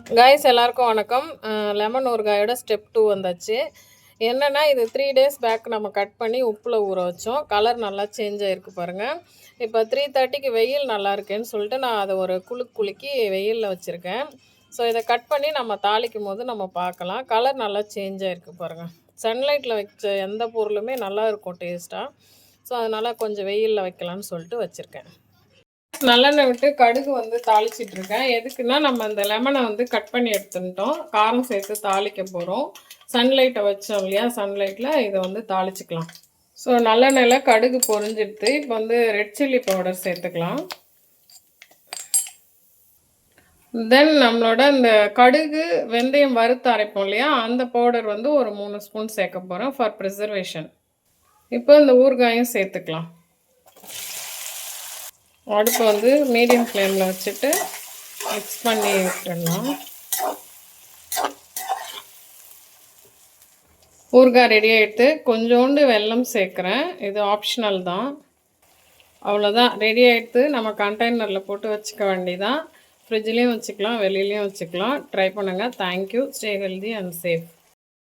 Guys எல்லாருக்கும் வணக்கம். Lemon ஊறுகாயோட step 2 வந்தாச்சு. என்னென்னா இது 3 டேஸ் பேக் நம்ம கட் பண்ணி உப்பில் ஊற வச்சோம். கலர் நல்லா சேஞ்ச் ஆகிருக்கு பாருங்கள். இப்போ 3:30க்கு வெயில் நல்லா இருக்கேன்னு சொல்லிட்டு நான் அதை ஒரு குலுக்கி வெயிலில் வச்சுருக்கேன். ஸோ இதை கட் பண்ணி நம்ம தாளிக்கும் போது நம்ம பார்க்கலாம். கலர் நல்லா சேஞ்ச் ஆகிருக்கு பாருங்கள். சன்லைட்டில் வச்ச எந்த பொருளுமே நல்லா இருக்கும் டேஸ்ட்டாக. ஸோ அதனால் கொஞ்சம் வெயிலில் வைக்கலான்னு சொல்லிட்டு வச்சுருக்கேன். நல்லெண்ணெய் விட்டு கடுகு தாளிச்சிட்ருக்கேன். எதுக்குன்னா நம்ம இந்த லெமனை கட் பண்ணி எடுத்துட்டோம். காரம் சேர்த்து தாளிக்க போகிறோம். சன்லைட்டை வச்சோம் இல்லையா, சன்லைட்டில் இதை தாளிச்சிக்கலாம். ஸோ நல்லெண்ணெயில் கடுகு பொரிஞ்சிடுது. இப்போ ரெட் சில்லி பவுடர் சேர்த்துக்கலாம். தென் நம்மளோட இந்த கடுகு வெந்தயம் வறுத்து அரைப்போம் இல்லையா, அந்த பவுடர் ஒரு 3 ஸ்பூன் சேர்க்க போகிறோம் ஃபார் ப்ரிசர்வேஷன். இப்போ இந்த ஊறுகாயும் சேர்த்துக்கலாம். அடுப்பு மீடியம் ஃப்ளேமில் வச்சுட்டு மிக்ஸ் பண்ணி விட்டுடலாம். ஊறுகாய் ரெடி ஆகிட்டு கொஞ்சோண்டு வெல்லம் சேர்க்குறேன். இது ஆப்ஷனல் தான். அவ்வளோதான், ரெடி ஆகிட்டு நம்ம கண்டெய்னரில் போட்டு வச்சுக்க வேண்டியதான். ஃப்ரிட்ஜ்லேயும் வச்சுக்கலாம், வெளியிலையும் வச்சுக்கலாம். ட்ரை பண்ணுங்கள். Thank you. Stay healthy and safe.